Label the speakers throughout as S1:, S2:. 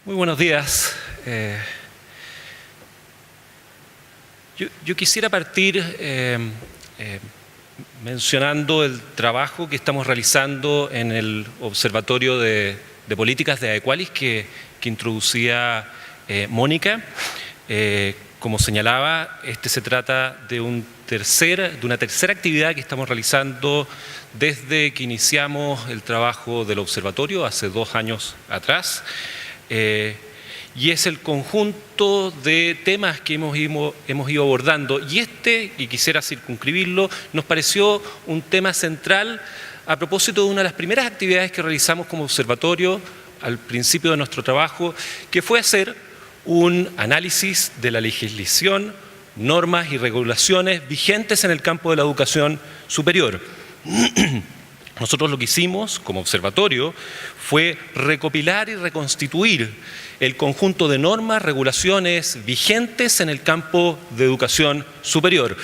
S1: Muy buenos días. Yo quisiera partir mencionando el trabajo que estamos realizando en el Observatorio de Políticas de Adecualis que introducía Mónica. Como señalaba, se trata de una tercera actividad que estamos realizando desde que iniciamos el trabajo del observatorio hace 2 años atrás. Y es el conjunto de temas que hemos ido abordando. Y quisiera circunscribirlo, nos pareció un tema central a propósito de una de las primeras actividades que realizamos como observatorio al principio de nuestro trabajo, que fue hacer un análisis de la legislación, normas y regulaciones vigentes en el campo de la educación superior. Nosotros lo que hicimos como observatorio fue recopilar y reconstituir el conjunto de normas, regulaciones vigentes en el campo de educación superior.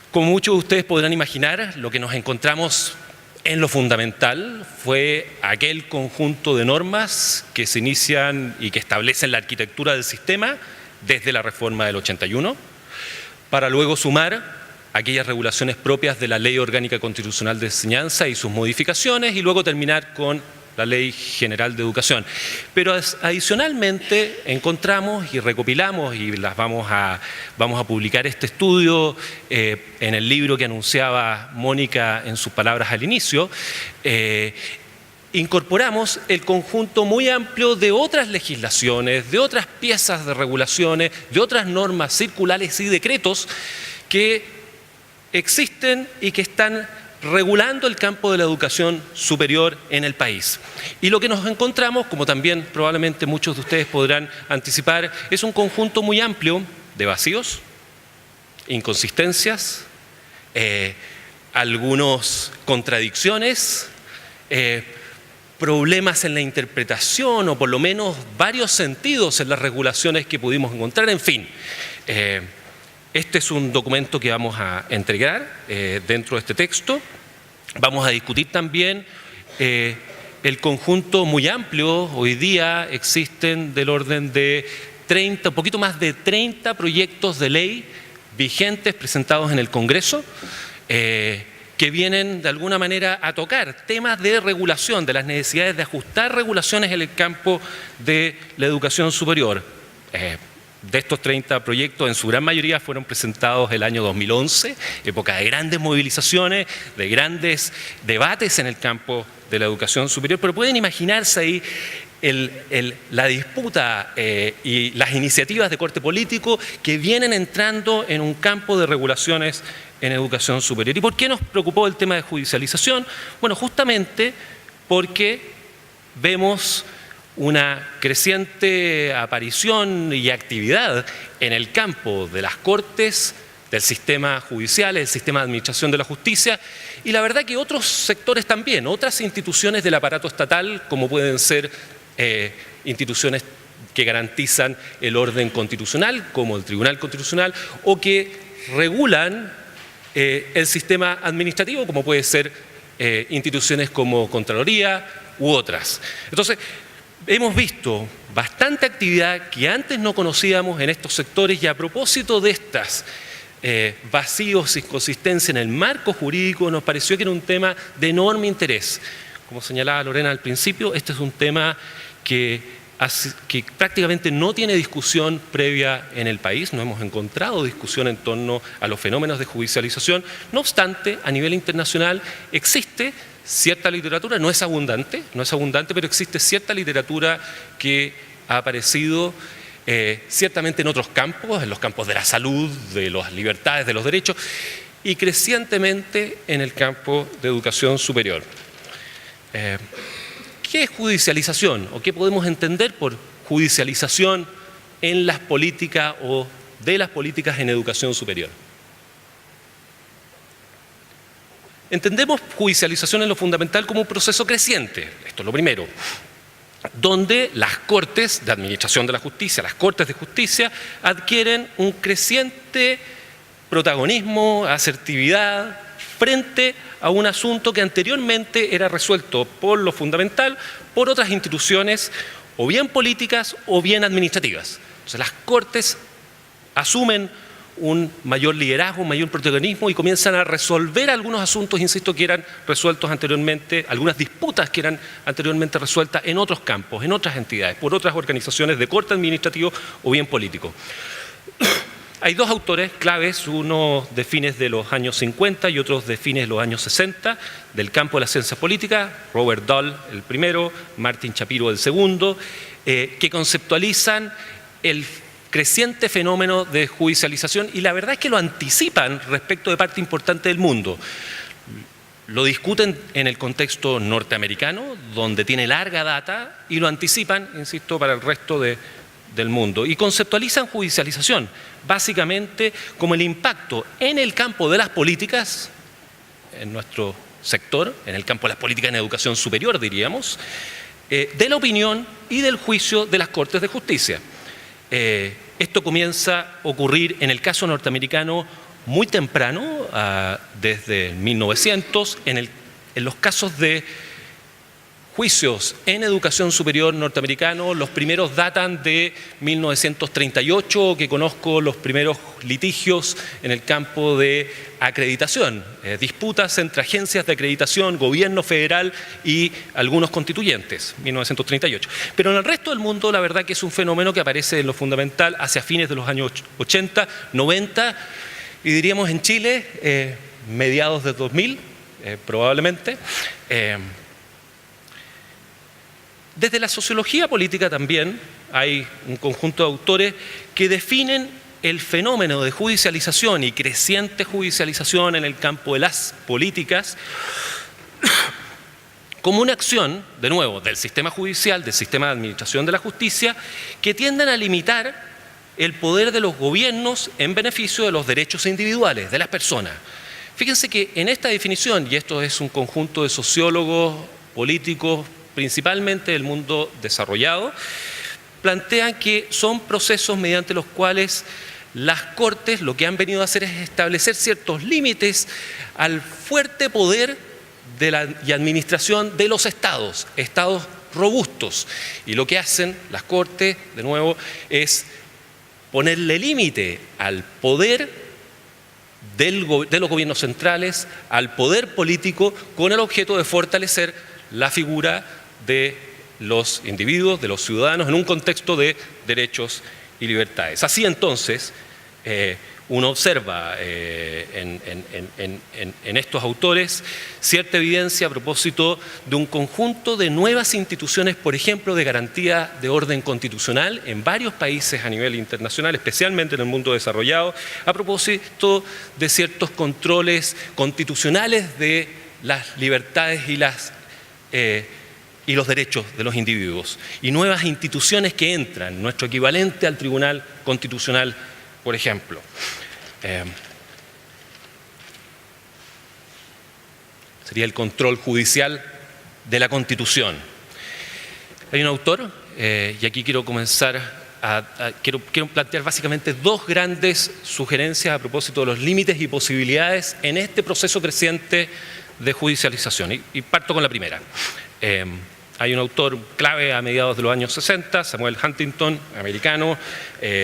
S1: Como muchos de ustedes podrán imaginar, lo que nos encontramos en lo fundamental fue aquel conjunto de normas que se inician y que establecen la arquitectura del sistema desde la reforma del 81, para luego sumar aquellas regulaciones propias de la Ley Orgánica Constitucional de Enseñanza y sus modificaciones, y luego terminar con la Ley General de Educación. Pero adicionalmente encontramos y recopilamos, y vamos a publicar este estudio en el libro que anunciaba Mónica en sus palabras al inicio. Incorporamos el conjunto muy amplio de otras legislaciones, de otras piezas de regulaciones, de otras normas circulares y decretos que existen y que están regulando el campo de la educación superior en el país. Y lo que nos encontramos, como también probablemente muchos de ustedes podrán anticipar, es un conjunto muy amplio de vacíos, inconsistencias, algunas contradicciones, problemas en la interpretación, o por lo menos varios sentidos en las regulaciones que pudimos encontrar. En fin, este es un documento que vamos a entregar dentro de este texto. Vamos a discutir también el conjunto muy amplio. Hoy día existen del orden de 30, un poquito más de 30 proyectos de ley vigentes presentados en el Congreso, que vienen de alguna manera a tocar temas de regulación, de las necesidades de ajustar regulaciones en el campo de la educación superior. De estos 30 proyectos, en su gran mayoría fueron presentados el año 2011, época de grandes movilizaciones, de grandes debates en el campo de la educación superior, pero pueden imaginarse ahí la disputa y las iniciativas de corte político que vienen entrando en un campo de regulaciones en educación superior. ¿Y por qué nos preocupó el tema de judicialización? Bueno, justamente porque vemos una creciente aparición y actividad en el campo de las cortes, del sistema judicial, del sistema de administración de la justicia, y la verdad que otros sectores también, otras instituciones del aparato estatal, como pueden ser instituciones que garantizan el orden constitucional, como el Tribunal Constitucional, o que regulan el sistema administrativo, como pueden ser instituciones como Contraloría u otras. Entonces, hemos visto bastante actividad que antes no conocíamos en estos sectores, y a propósito de estas vacíos y inconsistencias en el marco jurídico, nos pareció que era un tema de enorme interés. Como señalaba Lorena al principio, este es un tema que prácticamente no tiene discusión previa en el país. No hemos encontrado discusión en torno a los fenómenos de judicialización. No obstante, a nivel internacional existe cierta literatura, no es abundante, pero existe cierta literatura que ha aparecido ciertamente en otros campos, en los campos de la salud, de las libertades, de los derechos, y crecientemente en el campo de educación superior. ¿Qué es judicialización? ¿O qué podemos entender por judicialización en las políticas o de las políticas en educación superior? Entendemos judicialización en lo fundamental como un proceso creciente, esto es lo primero, donde las Cortes de Administración de la Justicia, las Cortes de Justicia, adquieren un creciente protagonismo, asertividad frente a un asunto que anteriormente era resuelto por lo fundamental, por otras instituciones o bien políticas o bien administrativas. Entonces las Cortes asumen un mayor liderazgo, un mayor protagonismo y comienzan a resolver algunos asuntos, insisto, que eran resueltos anteriormente, algunas disputas que eran anteriormente resueltas en otros campos, en otras entidades, por otras organizaciones de corte administrativo o bien político. Hay dos autores claves, uno de fines de los años 50 y otros de fines de los años 60, del campo de la ciencia política, Robert Dahl el primero, Martin Shapiro el segundo, que conceptualizan el creciente fenómeno de judicialización y la verdad es que lo anticipan respecto de parte importante del mundo. Lo discuten en el contexto norteamericano, donde tiene larga data, y lo anticipan, insisto, para el resto del mundo. Y conceptualizan judicialización, básicamente como el impacto en el campo de las políticas, en nuestro sector, en el campo de las políticas en educación superior, diríamos, de la opinión y del juicio de las Cortes de Justicia. Esto comienza a ocurrir en el caso norteamericano muy temprano, desde 1900, en los casos de juicios en educación superior norteamericano. Los primeros datan de 1938, que conozco los primeros litigios en el campo de acreditación, disputas entre agencias de acreditación, gobierno federal y algunos constituyentes, 1938. Pero en el resto del mundo la verdad que es un fenómeno que aparece en lo fundamental hacia fines de los años 80, 90 y diríamos en Chile mediados del 2000 probablemente. Desde la sociología política también hay un conjunto de autores que definen el fenómeno de judicialización y creciente judicialización en el campo de las políticas como una acción, de nuevo, del sistema judicial, del sistema de administración de la justicia, que tienden a limitar el poder de los gobiernos en beneficio de los derechos individuales, de las personas. Fíjense que en esta definición, y esto es un conjunto de sociólogos, políticos, principalmente del mundo desarrollado, plantean que son procesos mediante los cuales las Cortes lo que han venido a hacer es establecer ciertos límites al fuerte poder y administración de los estados robustos. Y lo que hacen las Cortes, de nuevo, es ponerle límite al poder de los gobiernos centrales, al poder político, con el objeto de fortalecer la figura de los individuos, de los ciudadanos, en un contexto de derechos y libertades. Así entonces, uno observa en estos autores cierta evidencia a propósito de un conjunto de nuevas instituciones, por ejemplo, de garantía de orden constitucional en varios países a nivel internacional, especialmente en el mundo desarrollado, a propósito de ciertos controles constitucionales de las libertades y los derechos de los individuos, y nuevas instituciones que entran, nuestro equivalente al Tribunal Constitucional, por ejemplo. Sería el control judicial de la Constitución. Hay un autor, y aquí quiero comenzar quiero plantear básicamente dos grandes sugerencias a propósito de los límites y posibilidades en este proceso creciente de judicialización. Y parto con la primera. Hay un autor clave a mediados de los años 60, Samuel Huntington, americano,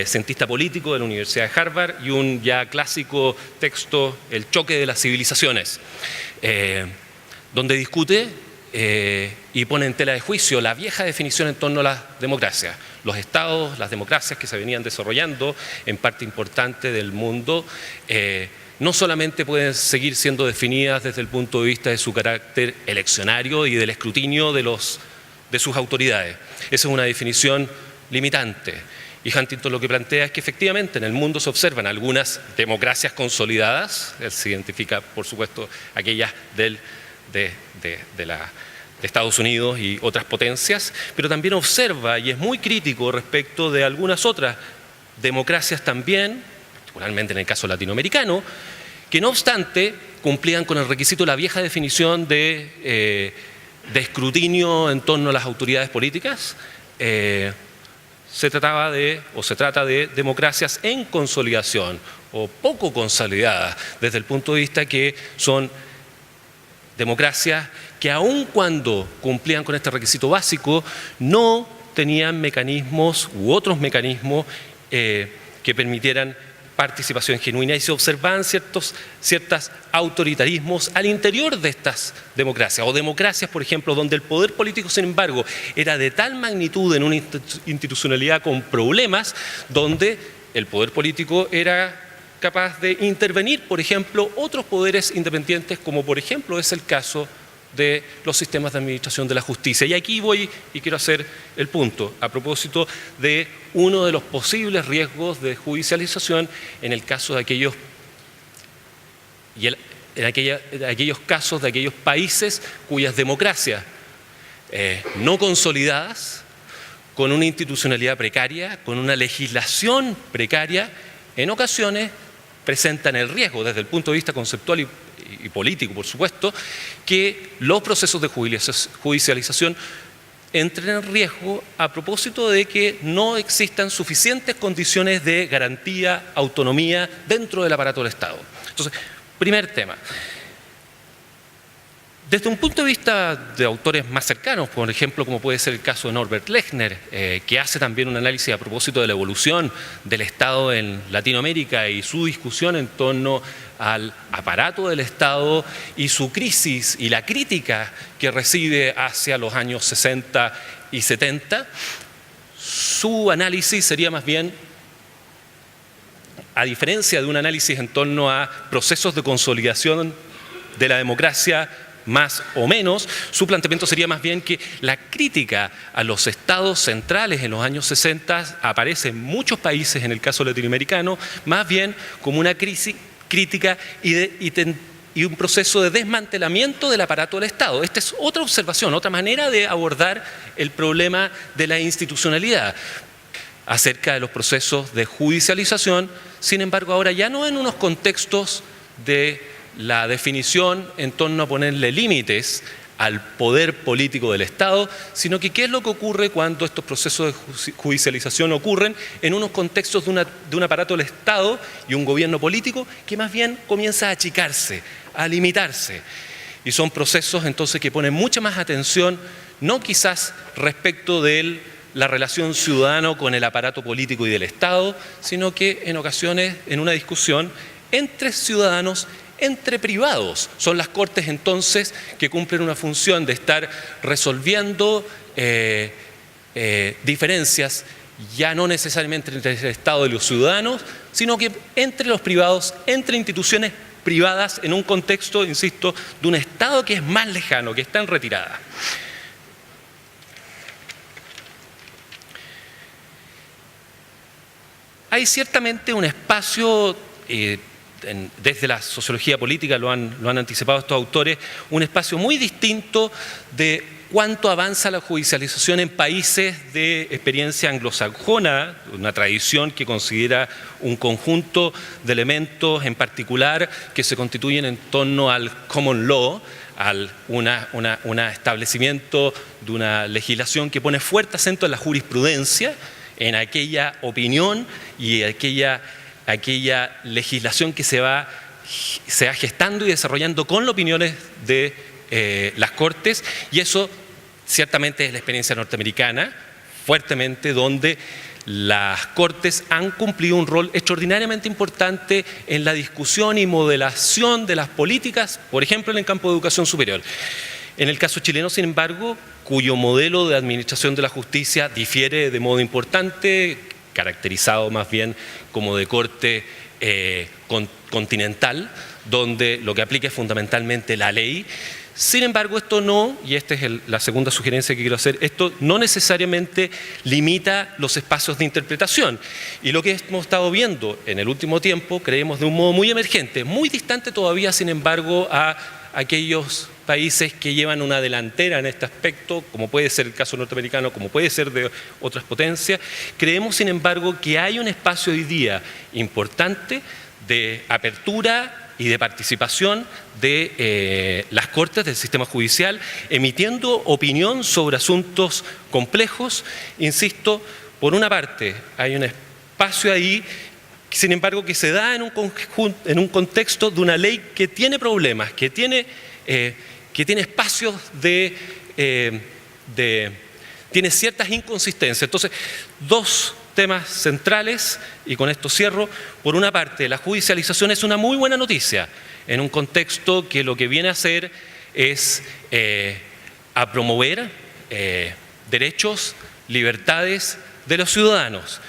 S1: cientista político de la Universidad de Harvard, y un ya clásico texto, El choque de las civilizaciones, donde discute y pone en tela de juicio la vieja definición en torno a la democracia. Los estados, las democracias que se venían desarrollando en parte importante del mundo, no solamente pueden seguir siendo definidas desde el punto de vista de su carácter eleccionario y del escrutinio de sus autoridades. Esa es una definición limitante. Y Huntington lo que plantea es que efectivamente en el mundo se observan algunas democracias consolidadas, él se identifica por supuesto aquellas de Estados Unidos y otras potencias, pero también observa y es muy crítico respecto de algunas otras democracias también, particularmente en el caso latinoamericano, que no obstante cumplían con el requisito de la vieja definición de escrutinio en torno a las autoridades políticas. Se trata de democracias en consolidación o poco consolidadas, desde el punto de vista que son democracias que aun cuando cumplían con este requisito básico, no tenían mecanismos u otros mecanismos que permitieran participación genuina y se observaban ciertos autoritarismos al interior de estas democracias, o democracias, por ejemplo, donde el poder político, sin embargo, era de tal magnitud en una institucionalidad con problemas, donde el poder político era capaz de intervenir, por ejemplo, otros poderes independientes, como por ejemplo es el caso de los sistemas de administración de la justicia. Y aquí voy y quiero hacer el punto a propósito de uno de los posibles riesgos de judicialización en el caso de aquellos casos de aquellos países cuyas democracias no consolidadas, con una institucionalidad precaria, con una legislación precaria, en ocasiones presentan el riesgo desde el punto de vista conceptual y político, por supuesto, que los procesos de judicialización entren en riesgo a propósito de que no existan suficientes condiciones de garantía, autonomía dentro del aparato del Estado. Entonces, primer tema. Desde un punto de vista de autores más cercanos, por ejemplo, como puede ser el caso de Norbert Lechner, que hace también un análisis a propósito de la evolución del Estado en Latinoamérica y su discusión en torno al aparato del Estado y su crisis y la crítica que recibe hacia los años 60 y 70, su análisis sería más bien, a diferencia de un análisis en torno a procesos de consolidación de la democracia, más o menos, su planteamiento sería más bien que la crítica a los estados centrales en los años 60 aparece en muchos países, en el caso latinoamericano, más bien como una crítica y un proceso de desmantelamiento del aparato del Estado. Esta es otra observación, otra manera de abordar el problema de la institucionalidad acerca de los procesos de judicialización, sin embargo, ahora ya no en unos contextos de la definición en torno a ponerle límites al poder político del Estado, sino que qué es lo que ocurre cuando estos procesos de judicialización ocurren en unos contextos de un aparato del Estado y un gobierno político que más bien comienza a achicarse, a limitarse. Y son procesos entonces que ponen mucha más atención, no quizás respecto de la relación ciudadano con el aparato político y del Estado, sino que en ocasiones en una discusión entre ciudadanos, entre privados. Son las Cortes entonces que cumplen una función de estar resolviendo diferencias ya no necesariamente entre el Estado y los ciudadanos, sino que entre los privados, entre instituciones privadas en un contexto, insisto, de un Estado que es más lejano, que está en retirada. Hay ciertamente un espacio desde la sociología política, lo han anticipado estos autores, un espacio muy distinto de cuánto avanza la judicialización en países de experiencia anglosajona, una tradición que considera un conjunto de elementos en particular que se constituyen en torno al common law, al un establecimiento de una legislación que pone fuerte acento en la jurisprudencia, en aquella opinión y aquella legislación que se va gestando y desarrollando con las opiniones de las Cortes, y eso ciertamente es la experiencia norteamericana, fuertemente, donde las Cortes han cumplido un rol extraordinariamente importante en la discusión y modelación de las políticas, por ejemplo, en el campo de educación superior. En el caso chileno, sin embargo, cuyo modelo de administración de la justicia difiere de modo importante, caracterizado más bien como de corte continental, donde lo que aplica es fundamentalmente la ley. Sin embargo, esto no, y esta es la segunda sugerencia que quiero hacer, esto no necesariamente limita los espacios de interpretación. Y lo que hemos estado viendo en el último tiempo, creemos de un modo muy emergente, muy distante todavía, sin embargo, a aquellos países que llevan una delantera en este aspecto, como puede ser el caso norteamericano, como puede ser de otras potencias. Creemos, sin embargo, que hay un espacio hoy día importante de apertura y de participación de las Cortes, del sistema judicial, emitiendo opinión sobre asuntos complejos. Insisto, por una parte, hay un espacio ahí, sin embargo, que se da en un contexto de una ley que tiene problemas, que tiene espacios de tiene ciertas inconsistencias. Entonces, dos temas centrales, y con esto cierro. Por una parte, la judicialización es una muy buena noticia en un contexto que lo que viene a hacer es a promover derechos, libertades de los ciudadanos.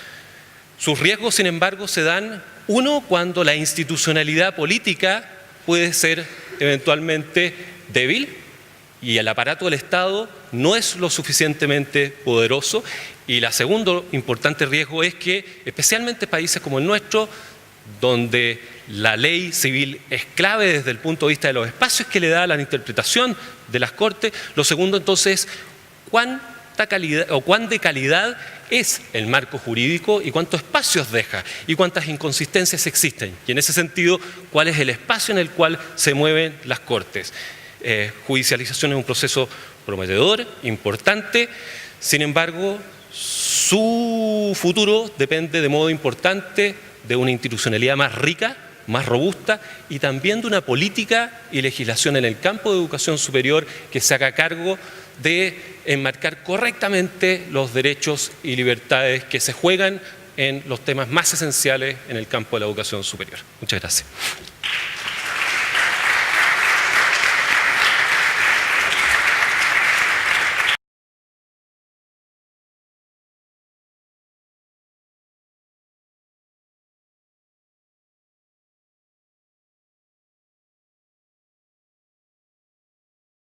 S1: Sus riesgos, sin embargo, se dan, uno, cuando la institucionalidad política puede ser eventualmente débil y el aparato del Estado no es lo suficientemente poderoso. Y el segundo importante riesgo es que, especialmente en países como el nuestro, donde la ley civil es clave desde el punto de vista de los espacios que le da la interpretación de las Cortes, lo segundo entonces, cuánta calidad o cuán de calidad es el marco jurídico y cuántos espacios deja y cuántas inconsistencias existen. Y en ese sentido, cuál es el espacio en el cual se mueven las Cortes. Judicialización es un proceso prometedor, importante, sin embargo, su futuro depende de modo importante de una institucionalidad más rica, más robusta y también de una política y legislación en el campo de educación superior que se haga cargo de enmarcar correctamente los derechos y libertades que se juegan en los temas más esenciales en el campo de la educación superior. Muchas gracias.